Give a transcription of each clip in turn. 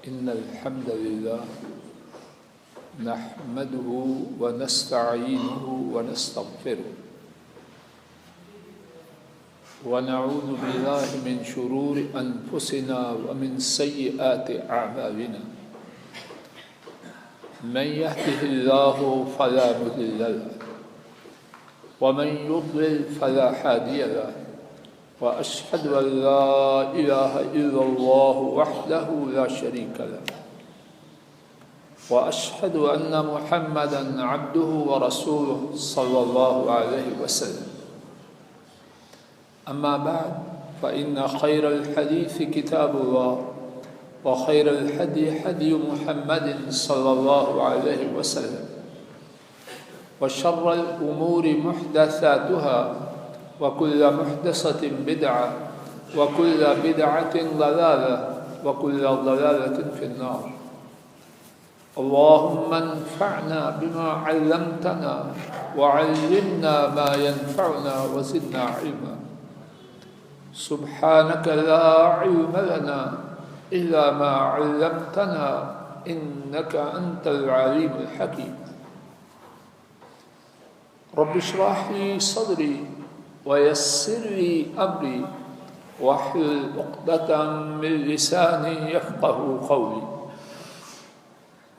إن الحمد لله نحمده ونستعينه ونستغفره ونعوذ بالله من شرور أنفسنا ومن سيئات أعمالنا من يهده الله فلا مضل له ومن يضلل فلا هادي له وأشهد أن لا إله إلا الله وحده لا شريك له وأشهد أن محمدا عبده ورسوله صلى الله عليه وسلم أما بعد فإن خير الحديث كتاب الله وخير الهدي هدي محمد صلى الله عليه وسلم وشر الأمور محدثاتها وكل محدثة بدعة وكل بدعة ضلالة وكل ضلالة في النار اللهم انفعنا بما علمتنا وعلمنا ما ينفعنا وزدنا علما سبحانك لا علم لنا إلا ما علمتنا إنك أنت العليم الحكيم رب اشرح لي صدري ويسر لي أمري واحلل عقدة من لساني يفقه قولي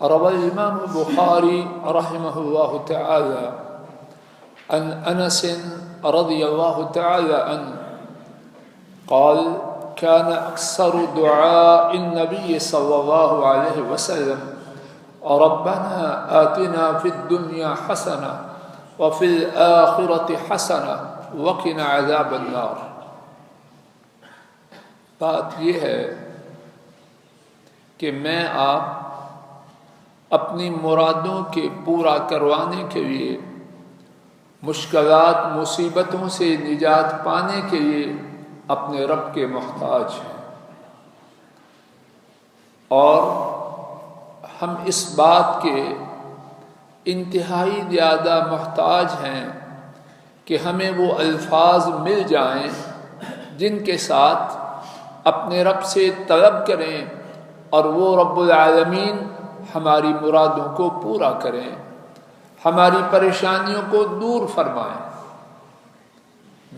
روى الإمام البخاري رحمه الله تعالى عن أنس رضي الله تعالى عنه قال كان أكثر دعاء النبي صلى الله عليه وسلم ربنا آتنا في الدنيا حسنة وفي الآخرة حسنة وقنا عذاب النار. بات یہ ہے کہ میں آپ اپنی مرادوں کے پورا کروانے کے لیے مشکلات مصیبتوں سے نجات پانے کے لیے اپنے رب کے محتاج ہیں اور ہم اس بات کے انتہائی زیادہ محتاج ہیں کہ ہمیں وہ الفاظ مل جائیں جن کے ساتھ اپنے رب سے طلب کریں اور وہ رب العالمین ہماری مرادوں کو پورا کریں، ہماری پریشانیوں کو دور فرمائیں۔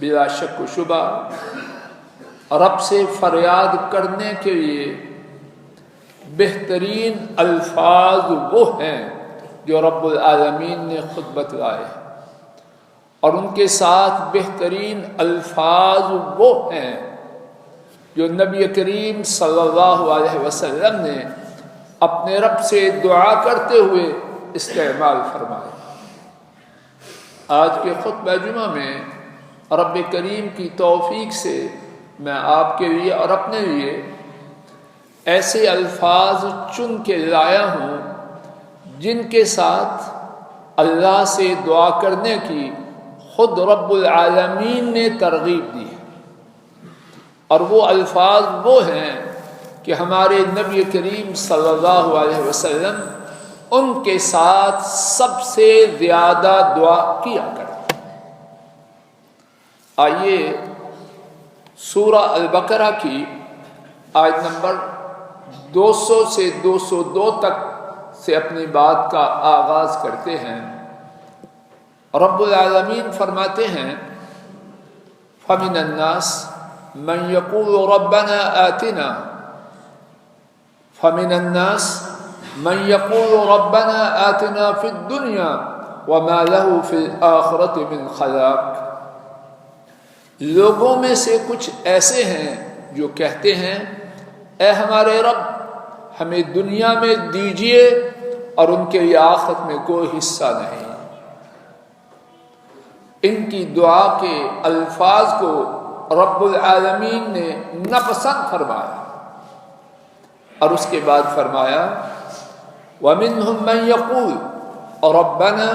بلا شک و شبہ رب سے فریاد کرنے کے لیے بہترین الفاظ وہ ہیں جو رب العالمین نے خود بتلائے اور ان کے ساتھ بہترین الفاظ وہ ہیں جو نبی کریم صلی اللہ علیہ وسلم نے اپنے رب سے دعا کرتے ہوئے استعمال فرمائے۔ آج کے خطبہ جمعہ میں رب کریم کی توفیق سے میں آپ کے لیے اور اپنے لیے ایسے الفاظ چن کے لایا ہوں جن کے ساتھ اللہ سے دعا کرنے کی خود رب العالمین نے ترغیب دی ہے، اور وہ الفاظ وہ ہیں کہ ہمارے نبی کریم صلی اللہ علیہ وسلم ان کے ساتھ سب سے زیادہ دعا کیا کرتے۔ آئیے سورہ البقرہ کی آیت نمبر 200 سے 202 تک سے اپنی بات کا آغاز کرتے ہیں۔ رب العالمین فرماتے ہیں فَمِنَ النَّاسِ مَنْ يَقُولُ رَبَّنَا آتِنَا فَمِنَ النَّاسِ مَنْ يَقُولُ رَبَّنَا آتِنَا فِي الدُّنْيَا وَمَا لَهُ فِي الْآخِرَةِ مِنْ خَلَاقٍ۔ لوگوں میں سے کچھ ایسے ہیں جو کہتے ہیں اے ہمارے رب ہمیں دنیا میں دیجئے اور ان کے لیے آخرت میں کوئی حصہ نہیں۔ ان کی دعا کے الفاظ کو رب العالمین نے ناپسند فرمایا اور اس کے بعد فرمایا وَمِنْهُمْ مَنْ يَقُولُ رَبَّنَا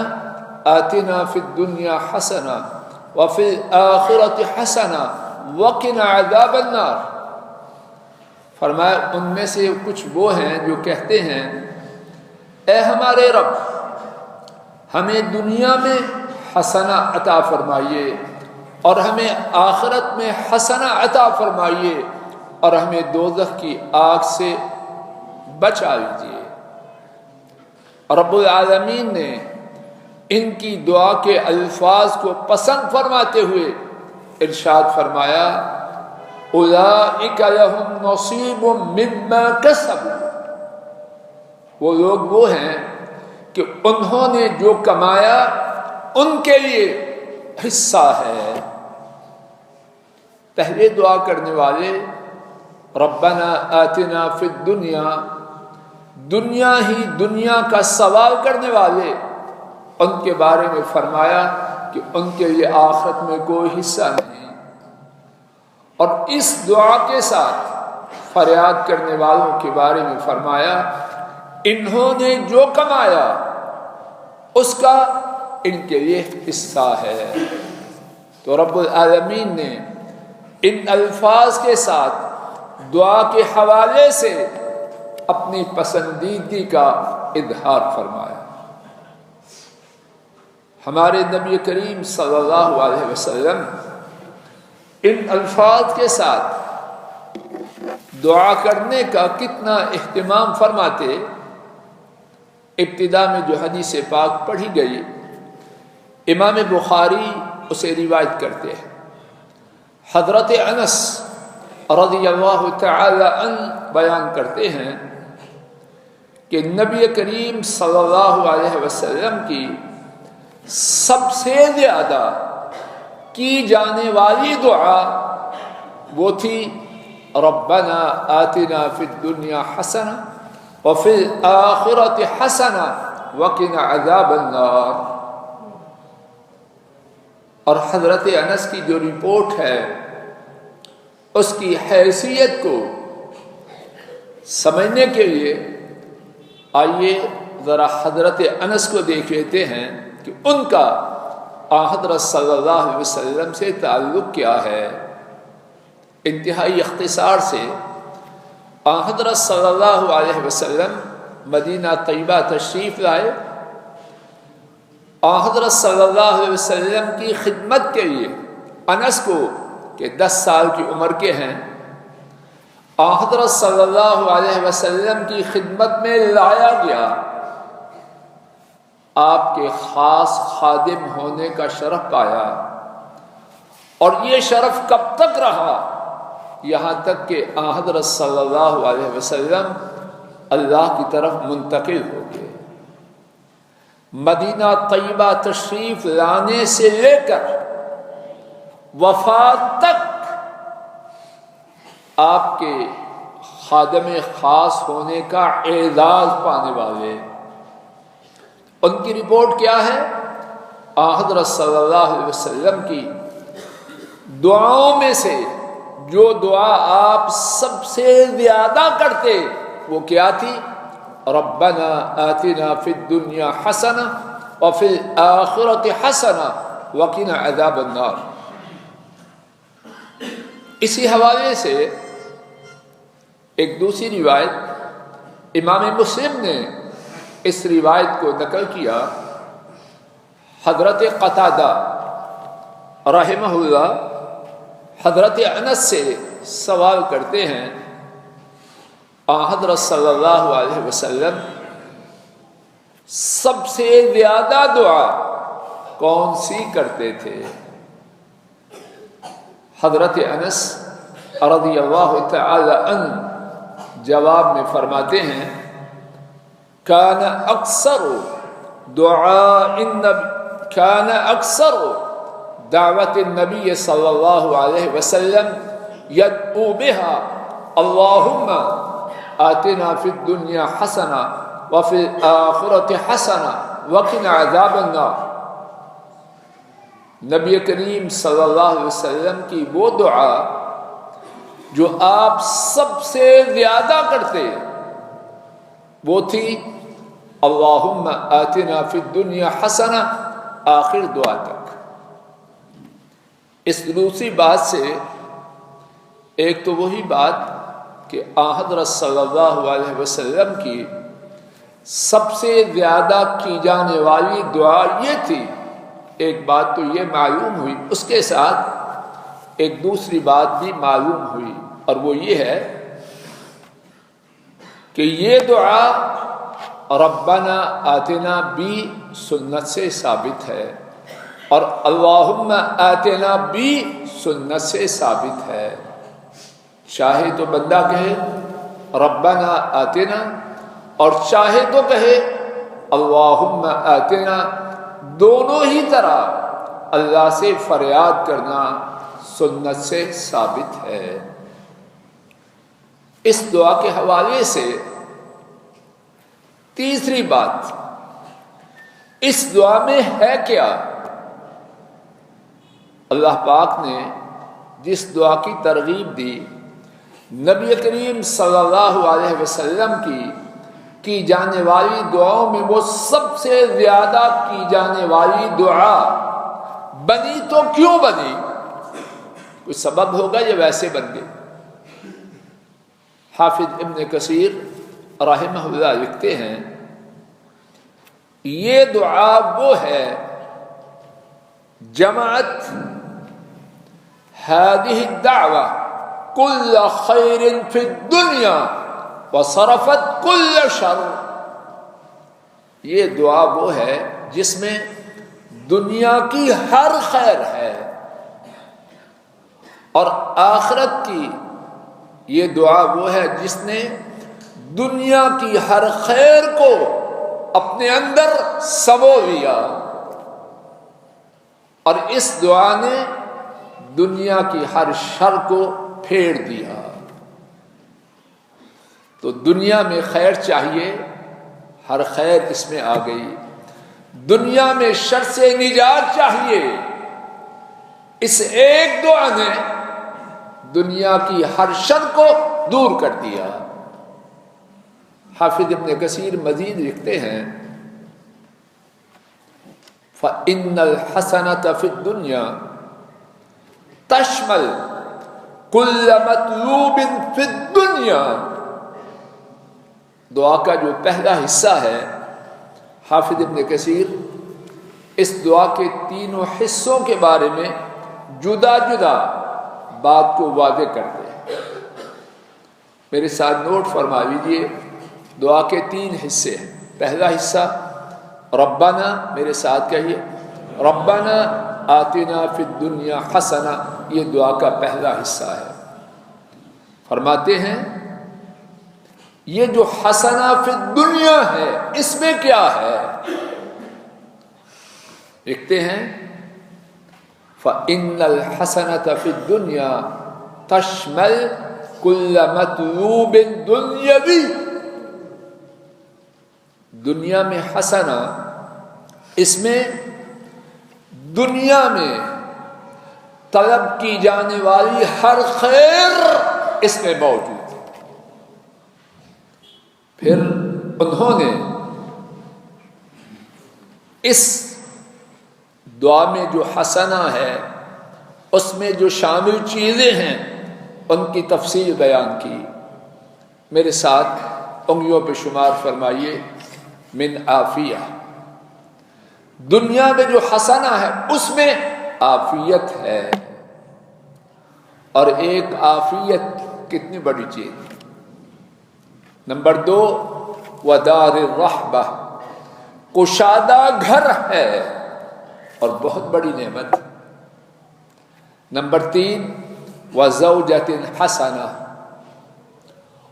آتِنَا فِي الدُّنْيَا حَسَنَةً وَفِي الْآخِرَةِ حَسَنَةً وَقِنَا عَذَابَ النَّارِ۔ فرمایا ان میں سے کچھ وہ ہیں جو کہتے ہیں اے ہمارے رب ہمیں دنیا میں حسنہ عطا فرمائیے اور ہمیں آخرت میں حسنہ عطا فرمائیے اور ہمیں دوزخ کی آگ سے بچا لیجیے۔ رب العالمین نے ان کی دعا کے الفاظ کو پسند فرماتے ہوئے ارشاد فرمایا اولئک لہم نصیب مما کسبوا، وہ لوگ وہ ہیں کہ انہوں نے جو کمایا ان کے لیے حصہ ہے۔ پہلے دعا کرنے والے ربنا آتنا فی الدنیا، دنیا ہی دنیا کا سوال کرنے والے، ان کے بارے میں فرمایا کہ ان کے لیے آخرت میں کوئی حصہ نہیں۔ اور اس دعا کے ساتھ فریاد کرنے والوں کے بارے میں فرمایا انہوں نے جو کمایا اس کا ان کے لیے حصہ ہے۔ تو رب العالمین نے ان الفاظ کے ساتھ دعا کے حوالے سے اپنی پسندیدگی کا اظہار فرمایا۔ ہمارے نبی کریم صلی اللہ علیہ وسلم ان الفاظ کے ساتھ دعا کرنے کا کتنا اہتمام فرماتے۔ ابتدا میں جو حدیث پاک پڑھی گئی امام بخاری اسے روایت کرتے ہیں۔ حضرت انس رضی اللہ تعالی عنہ بیان کرتے ہیں کہ نبی کریم صلی اللہ علیہ وسلم کی سب سے زیادہ کی جانے والی دعا وہ تھی ربنا آتنا فی الدنیا حسنہ وفی الآخرۃ حسنہ وقنا عذاب النار۔ اور حضرت انس کی جو رپورٹ ہے اس کی حیثیت کو سمجھنے کے لیے آئیے ذرا حضرت انس کو دیکھ لیتے ہیں کہ ان کا حضرت صلی اللہ علیہ وسلم سے تعلق کیا ہے۔ انتہائی اختصار سے حضرت صلی اللہ علیہ وسلم مدینہ طیبہ تشریف لائے۔ حضرت صلی اللہ علیہ وسلم کی خدمت کے لیے انس کو کہ 10 سال کی عمر کے ہیں حضرت صلی اللہ علیہ وسلم کی خدمت میں لایا گیا۔ آپ کے خاص خادم ہونے کا شرف پایا، اور یہ شرف کب تک رہا؟ یہاں تک کہ حضرت صلی اللہ علیہ وسلم اللہ کی طرف منتقل ہو گئے۔ مدینہ طیبہ تشریف لانے سے لے کر وفات تک آپ کے خادم خاص ہونے کا اعزاز پانے والے، ان کی رپورٹ کیا ہے؟ حضرت صلی اللہ علیہ وسلم کی دعاؤں میں سے جو دعا آپ سب سے زیادہ کرتے وہ کیا تھی؟ ربنا آتنا فی الدنیا حسنہ وفی الآخرۃ حسنہ وقنا عذاب النار۔ اسی حوالے سے ایک دوسری روایت امام مسلم نے اس روایت کو نقل کیا۔ حضرت قتادہ رحمہ اللہ حضرت انس سے سوال کرتے ہیں حضرت صلی اللہ علیہ وسلم سب سے زیادہ دعا کون سی کرتے تھے؟ حضرت انس رضی اللہ تعالی عنہ جواب میں فرماتے ہیں کان اکثر دعوت النبی صلی اللہ علیہ وسلم یدعو بها اللہم آتنا فی الدنیا حسنہ وفی الآخرۃ حسنہ وقنا عذاب النار۔ نبی کریم صلی اللہ علیہ وسلم کی وہ دعا جو آپ سب سے زیادہ کرتے وہ تھی اللہم آتنا فی الدنیا حسنہ، آخر دعا تک۔ اس دوسری بات سے ایک تو وہی بات کہ حضرت صلی اللہ علیہ وسلم کی سب سے زیادہ کی جانے والی دعا یہ تھی، ایک بات تو یہ معلوم ہوئی، اس کے ساتھ ایک دوسری بات بھی معلوم ہوئی، اور وہ یہ ہے کہ یہ دعا ربنا آتنا بھی سنت سے ثابت ہے اور اللہم آتنا بھی سنت سے ثابت ہے. چاہے تو بندہ کہے ربنا آتنا اور چاہے تو کہے اللہم آتنا. دونوں ہی طرح اللہ سے فریاد کرنا سنت سے ثابت ہے. اس دعا کے حوالے سے تیسری بات، اس دعا میں ہے کیا؟ اللہ پاک نے جس دعا کی ترغیب دی، نبی کریم صلی اللہ علیہ وسلم کی جانے والی دعاؤں میں وہ سب سے زیادہ کی جانے والی دعا بنی تو کیوں بنی؟ کوئی سبب ہوگا یا ویسے بن گئی؟ حافظ ابن کثیر رحمہ اللہ لکھتے ہیں یہ دعا وہ ہے جمعت هذه الدعوة كل خير في الدنيا وصرفت كل شر. یہ دعا وہ ہے جس میں دنیا کی ہر خیر ہے اور آخرت کی. یہ دعا وہ ہے جس نے دنیا کی ہر خیر کو اپنے اندر سمو لیا اور اس دعا نے دنیا کی ہر شر کو پھیر دیا. تو دنیا میں خیر چاہیے، ہر خیر اس میں آ گئی. دنیا میں شر سے نجات چاہیے، اس ایک دعا نے دنیا کی ہر شر کو دور کر دیا. حافظ ابن کثیر مزید لکھتے ہیں فَإِنَّ الْحَسَنَةَ فِي الدُّنْيَا تشمل كل مطلوب فی الدنیا. دعا کا جو پہلا حصہ ہے، حافظ ابن کثیر اس دعا کے تینوں حصوں کے بارے میں جدا جدا بات کو واضح کرتے ہیں. میرے ساتھ نوٹ فرما لیجیے، دعا کے تین حصے ہیں. پہلا حصہ ربنا، میرے ساتھ کہیے ربنا آتنا فی الدنیا حسنہ. یہ دعا کا پہلا حصہ ہے. فرماتے ہیں یہ جو حسنہ فی الدنیا ہے اس میں کیا ہے؟ لکھتے ہیں فَإِنَّ الْحَسَنَةَ فِي الدُّنْيَا تَشْمَلْ كُلَّ مَطْلُوبٍ دُنْيَوِي. دنیا میں حسنہ، اس میں دنیا میں طلب کی جانے والی ہر خیر اس میں موجود ہے. پھر انہوں نے اس دعا میں جو حسنہ ہے اس میں جو شامل چیزیں ہیں ان کی تفصیل بیان کی. میرے ساتھ انگلیوں پہ شمار فرمائیے. من عافیہ، دنیا میں جو حسنہ ہے اس میں عافیت ہے. اور ایک عافیت کتنی بڑی چیز. نمبر 2 ودار الرحبہ، کشادہ گھر ہے اور بہت بڑی نعمت. نمبر 3 وزوجۃ حسنہ،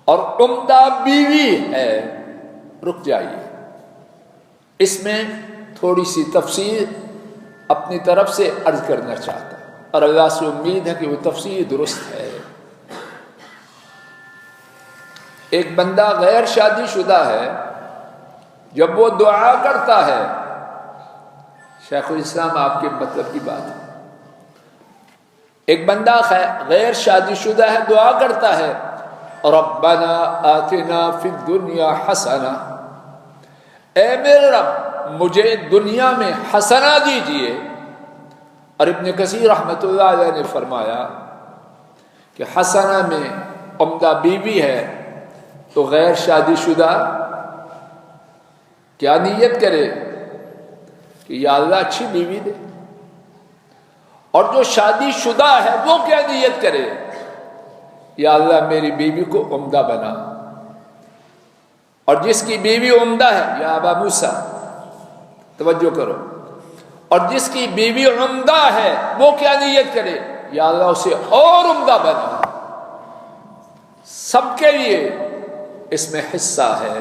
اور عمدہ بیوی ہے. رک جائیے، اس میں تھوڑی سی تفصیل اپنی طرف سے عرض کرنا چاہتا ہوں اور اللہ سے امید ہے کہ وہ تفصیل درست ہے. ایک بندہ غیر شادی شدہ ہے، جب وہ دعا کرتا ہے، شیخ الاسلام آپ کے مطلب کی بات ہے، ایک بندہ غیر شادی شدہ ہے، دعا کرتا ہے ربنا آتنا فی الدنیا حسنہ، اے میرے رب مجھے دنیا میں حسنہ دیجیے. اور ابن کثیر رحمۃ اللہ علیہ نے فرمایا کہ حسنہ میں عمدہ بیوی ہے تو غیر شادی شدہ کیا نیت کرے کہ یا اللہ اچھی بیوی دے، اور جو شادی شدہ ہے وہ کیا نیت کرے، یا اللہ میری بیوی کو عمدہ بنا. اور جس کی بیوی عمدہ ہے، یا ابا موسیٰ توجہ کرو، اور جس کی بیوی عمدہ ہے وہ کیا نیت کرے؟ یا اللہ اسے اور عمدہ بنا۔ سب کے لیے اس میں حصہ ہے۔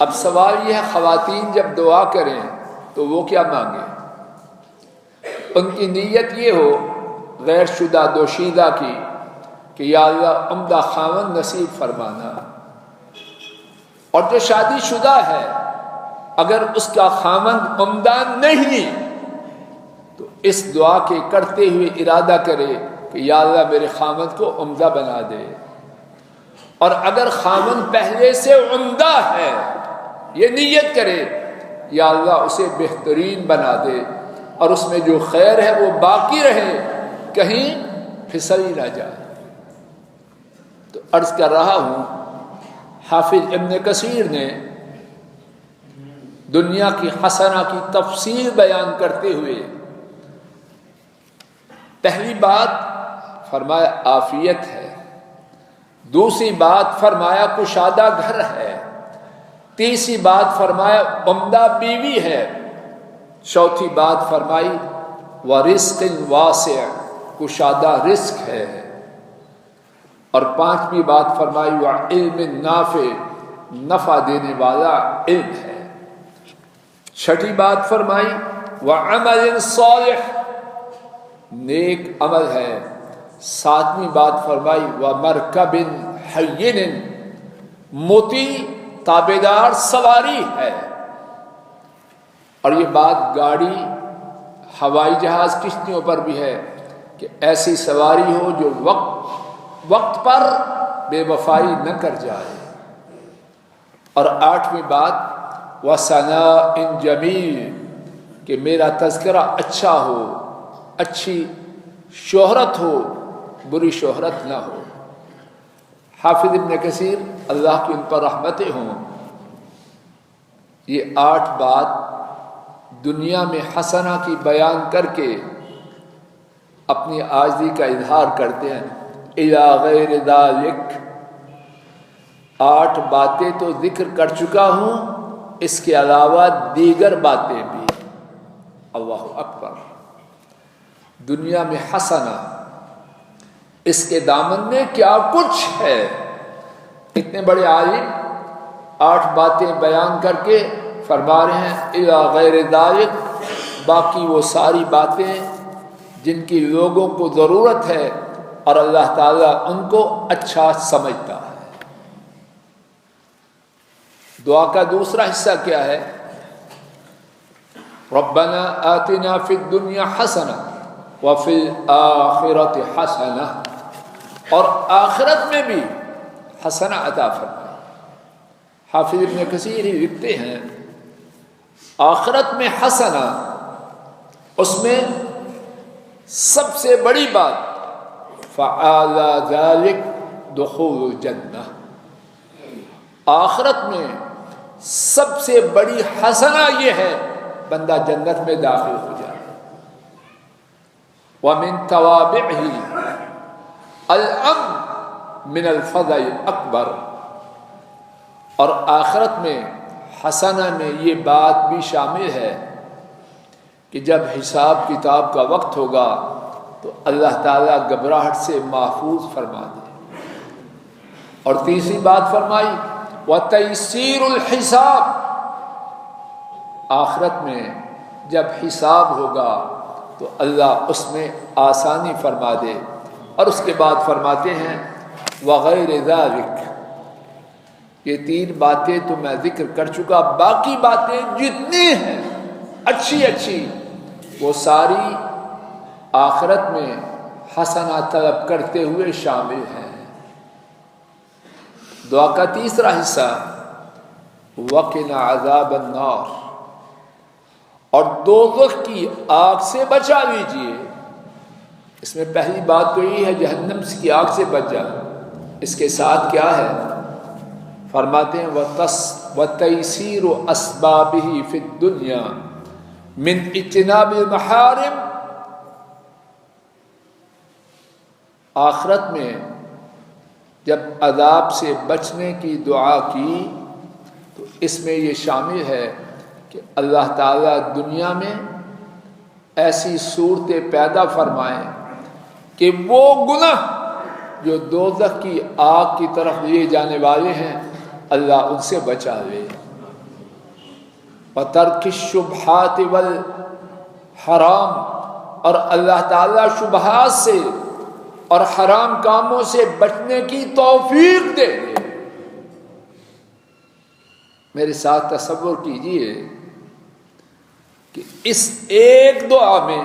اب سوال یہ ہے، خواتین جب دعا کریں تو وہ کیا مانگیں؟ ان کی نیت یہ ہو غیر شدہ دوشیدہ کی کہ یا اللہ عمدہ خاوند نصیب فرمانا، اور جو شادی شدہ ہے اگر اس کا خاوند عمدہ نہیں تو اس دعا کے کرتے ہوئے ارادہ کرے کہ یا اللہ میرے خاوند کو عمدہ بنا دے، اور اگر خاوند پہلے سے عمدہ ہے یہ نیت کرے یا اللہ اسے بہترین بنا دے اور اس میں جو خیر ہے وہ باقی رہے، کہیں پھسل ہی نہ جائے۔ تو عرض کر رہا ہوں، حافظ ابن کثیر نے دنیا کی حسنہ کی تفصیل بیان کرتے ہوئے پہلی بات فرمایا عافیت ہے، دوسری بات فرمایا کشادہ گھر ہے، تیسری بات فرمایا عمدہ بیوی ہے، چوتھی بات فرمائی ورزق واسع، کشادہ رزق ہے، اور پانچویں بات فرمائی وعلم نافع، نفع دینے والا علم ہے، چھٹی بات فرمائی وعمل صالح، نیک عمل ہے، ساتویں بات فرمائی ومرکب حین، مطیع تابعدار سواری ہے۔ اور یہ بات گاڑی، ہوائی جہاز، کشتیوں پر بھی ہے کہ ایسی سواری ہو جو وقت پر بے وفائی نہ کر جائے۔ اور آٹھویں بات وَثَنَاءٍ جَمِيلٍ، کہ میرا تذکرہ اچھا ہو، اچھی شہرت ہو، بری شہرت نہ ہو۔ حافظ ابن کثیر اللہ کی ان پر رحمتیں ہوں، یہ 8 بات دنیا میں حسنہ کی بیان کر کے اپنی عاجزی کا اظہار کرتے ہیں۔ اِلَى غَيْرِ ذَلِكَ، 8 باتیں تو ذکر کر چکا ہوں، اس کے علاوہ دیگر باتیں بھی۔ اللہ اکبر، دنیا میں حسنہ، اس کے دامن میں کیا کچھ ہے۔ اتنے بڑے عالم 8 باتیں بیان کر کے فرما رہے ہیں اِلَى غَيْرِ ذَلِكَ، باقی وہ ساری باتیں جن کی لوگوں کو ضرورت ہے اور اللہ تعالیٰ ان کو اچھا سمجھتا ہے۔ دعا کا دوسرا حصہ کیا ہے؟ ربنا آتنا فی الدنیا حسنہ وفی الآخرۃ حسنہ، اور آخرت میں بھی حسنہ عطا فرمائے۔ حافظ ابن کثیر ہی لکھتے ہیں آخرت میں حسنہ، اس میں سب سے بڑی بات فعلی ذلک دخول الجنہ، آخرت میں سب سے بڑی حسنہ یہ ہے بندہ جنت میں داخل ہو جائے۔ وَمِن تَوَابِعِهِ الْأَمْنُ مِنَ الْفَزْعِ الْأَكْبَرِ، اور آخرت میں حسنہ میں یہ بات بھی شامل ہے کہ جب حساب کتاب کا وقت ہوگا تو اللہ تعالیٰ گھبراہٹ سے محفوظ فرما دے۔ اور تیسری بات فرمائی وَتَيْسِيرُ الْحِسَابِ، آخرت میں جب حساب ہوگا تو اللہ اس میں آسانی فرما دے۔ اور اس کے بعد فرماتے ہیں وغیر ذالک، یہ 3 باتیں تو میں ذکر کر چکا، باقی باتیں جتنی ہیں اچھی اچھی وہ ساری آخرت میں حسنہ طلب کرتے ہوئے شامل ہیں۔ دعا کا تیسرا حصہ وقنا عذاب النار، اور دوزخ کی آگ سے بچا لیجیے۔ اس میں پہلی بات تو یہ ہے جہنم کی آگ سے بچ جا، اس کے ساتھ کیا ہے؟ فرماتے ہیں وَتَيْسِيرُ أَسْبَابِهِ فِي الدُّنْيَا مِنْ اجتناب المحارم، آخرت میں جب عذاب سے بچنے کی دعا کی تو اس میں یہ شامل ہے کہ اللہ تعالیٰ دنیا میں ایسی صورتیں پیدا فرمائیں کہ وہ گناہ جو دوزخ کی آگ کی طرف لیے جانے والے ہیں اللہ ان سے بچا لے. وَتَرْكِ الشُّبْهَاتِ وَالْحَرَامِ، اور اللہ تعالیٰ شبہات سے اور حرام کاموں سے بچنے کی توفیق دے دے. میرے ساتھ تصور کیجئے کہ اس ایک دعا میں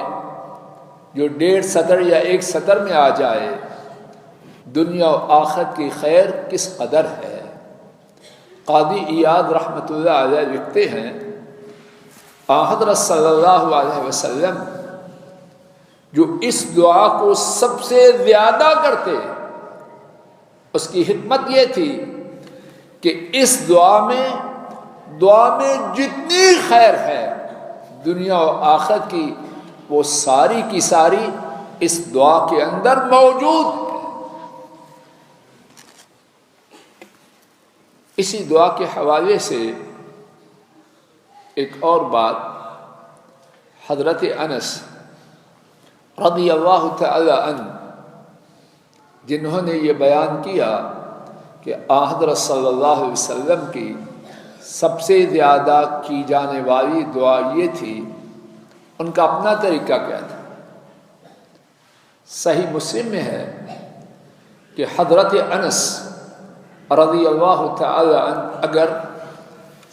جو 1.5 سطر یا 1 سطر میں آ جائے دنیا و آخرت کی خیر کس قدر ہے. قاضی ایاد رحمۃ اللہ علیہ لکھتے ہیں حضرت صلی اللہ علیہ وسلم جو اس دعا کو سب سے زیادہ کرتے، اس کی حکمت یہ تھی کہ اس دعا میں جتنی خیر ہے دنیا و آخرت کی وہ ساری کی ساری اس دعا کے اندر موجود ہے. اسی دعا کے حوالے سے ایک اور بات، حضرت انس رضی اللہ تعالی عنہ جنہوں نے یہ بیان کیا کہ حضرت صلی اللہ علیہ وسلم کی سب سے زیادہ کی جانے والی دعا یہ تھی، ان کا اپنا طریقہ کیا تھا. صحیح مسلم میں ہے کہ حضرت انس رضی اللہ تعالی عنہ اگر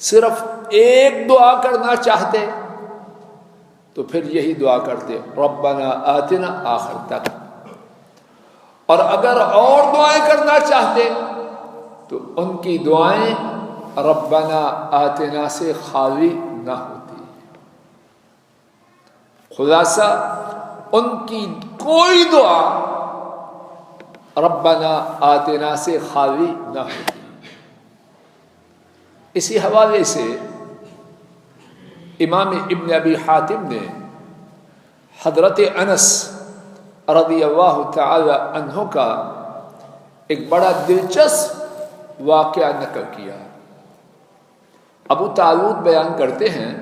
صرف ایک دعا کرنا چاہتے تو پھر یہی دعا کرتے ربنا آتنا آخر تک، اور اگر اور دعائیں کرنا چاہتے تو ان کی دعائیں ربنا آتنا سے خالی نہ ہوتی. خلاصہ ان کی کوئی دعا ربنا آتنا سے خالی نہ ہوتی. اسی حوالے سے امام ابن ابی حاتم نے حضرت انس رضی اللہ تعالی عنہ کا ایک بڑا دلچسپ واقعہ نقل کیا. ابو طالوت بیان کرتے ہیں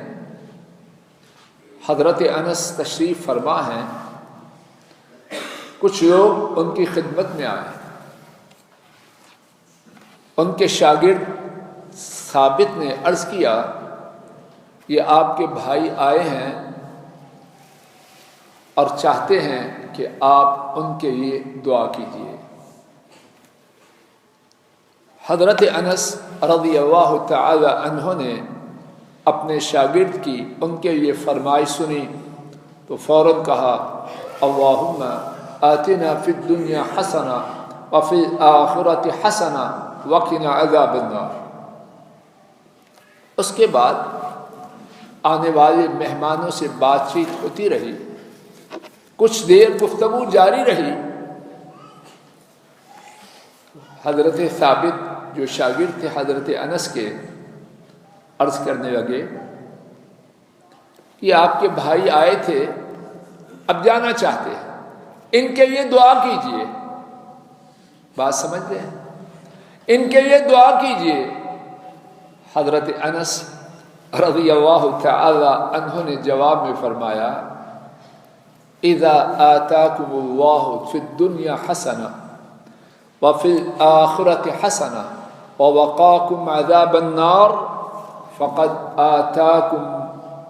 حضرت انس تشریف فرما ہیں، کچھ لوگ ان کی خدمت میں آئے. ان کے شاگرد ثابت نے عرض کیا یہ آپ کے بھائی آئے ہیں اور چاہتے ہیں کہ آپ ان کے لیے دعا کیجیے. حضرت انس رضی اللہ تعالی عنہ نے اپنے شاگرد کی ان کے لیے فرمائش سنی تو فوراً کہا اللہم آتنا فی الدنیا حسنہ وفی الآخرۃ حسنہ وقنا عذاب النار. اس کے بعد آنے والے مہمانوں سے بات چیت ہوتی رہی، کچھ دیر گفتگو جاری رہی. حضرت ثابت جو شاگرد تھے حضرت انس کے عرض کرنے لگے کہ آپ کے بھائی آئے تھے، اب جانا چاہتے ہیں، ان کے لیے دعا کیجئے. بات سمجھ رہے ہیں؟ ان کے لیے دعا کیجئے. حضرت انس رضی اللہ تعالی عنہ نے جواب میں فرمایا اذا آتاکم اللہ فی الدنیا حسنہ وفی الآخرۃ حسنہ ووقاکم عذاب النار فقد آتاکم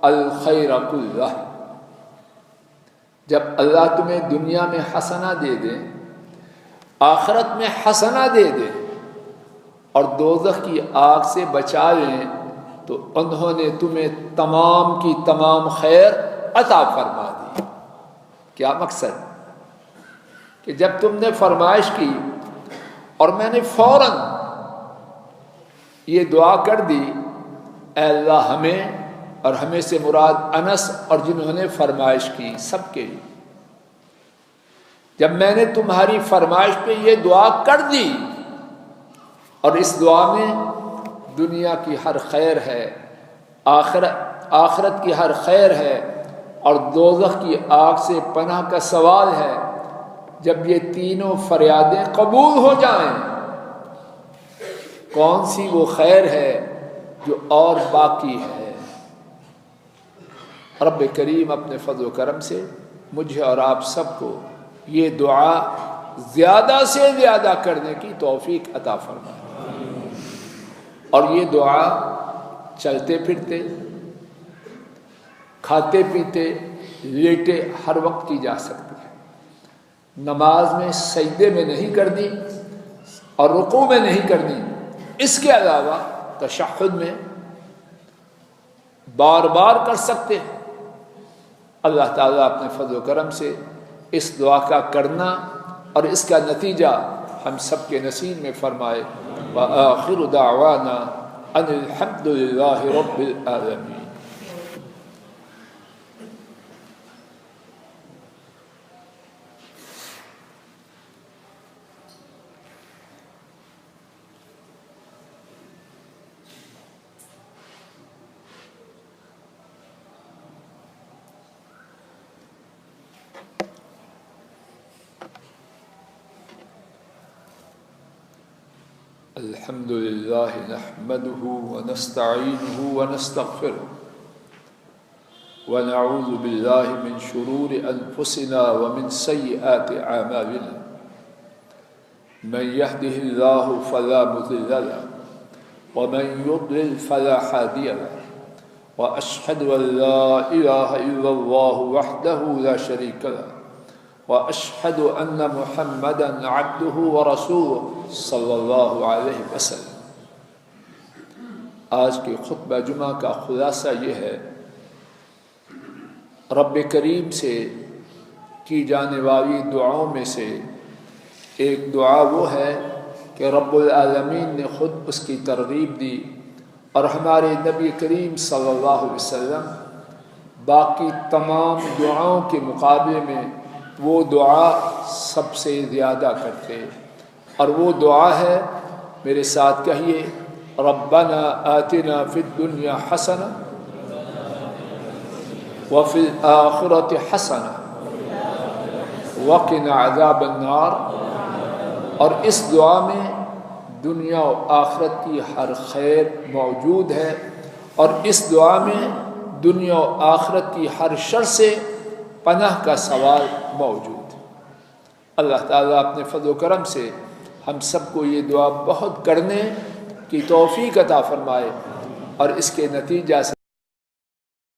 الخیر کلہ. جب اللہ تمہیں دنیا میں حسنہ دے دے، آخرت میں حسنہ دے دے اور دوزخ کی آگ سے بچا لیں تو انہوں نے تمہیں تمام کی تمام خیر عطا فرما دی. کیا مقصد؟ کہ جب تم نے فرمائش کی اور میں نے فوراً یہ دعا کر دی اے اللہ ہمیں اور ہمیں سے مراد انس اور جنہوں نے فرمائش کی سب کے لیے، جب میں نے تمہاری فرمائش پہ یہ دعا کر دی اور اس دعا میں دنیا کی ہر خیر ہے، آخرت کی ہر خیر ہے اور دوزخ کی آگ سے پناہ کا سوال ہے، جب یہ تینوں فریادیں قبول ہو جائیں کون سی وہ خیر ہے جو اور باقی ہے۔ رب کریم اپنے فضل و کرم سے مجھے اور آپ سب کو یہ دعا زیادہ سے زیادہ کرنے کی توفیق عطا فرمائے، اور یہ دعا چلتے پھرتے، کھاتے پیتے، لیٹے ہر وقت کی جا سکتی ہے۔ نماز میں سجدے میں نہیں کرنی اور رکوع میں نہیں کرنی، اس کے علاوہ تشہد میں بار بار کر سکتے ہیں۔ اللہ تعالیٰ اپنے فضل و کرم سے اس دعا کا کرنا اور اس کا نتیجہ ہم سب کے نصیب میں فرمائے۔ وآخر دعوانا ان الحمد للہ رب العالمین۔ الحمد لله نحمده ونستعينه ونستغفره ونعوذ بالله من شرور أنفسنا ومن سيئات أعمالنا، من يهده الله فلا مضل له ومن يضلل فلا هادي له، وأشهد أن لا إله إلا الله وحده لا شريك له، وأشهد أن محمدا عبده ورسوله صلی اللہ علیہ وسلم۔ آج کے خطبہ جمعہ کا خلاصہ یہ ہے، رب کریم سے کی جانے والی دعاؤں میں سے ایک دعا وہ ہے کہ رب العالمین نے خود اس کی ترغیب دی، اور ہمارے نبی کریم صلی اللہ علیہ وسلم باقی تمام دعاؤں کے مقابلے میں وہ دعا سب سے زیادہ کرتے، اور وہ دعا ہے، میرے ساتھ کہیے، ربنا آتنا فی الدنیا حسنہ وفی الآخرۃ حسنہ وقنا عذاب النار۔ اور اس دعا میں دنیا و آخرت کی ہر خیر موجود ہے، اور اس دعا میں دنیا و آخرت کی ہر شر سے پناہ کا سوال موجود ہے۔ اللہ تعالیٰ اپنے فضل و کرم سے ہم سب کو یہ دعا بہت کرنے کی توفیق عطا فرمائے، اور اس کے نتیجہ سے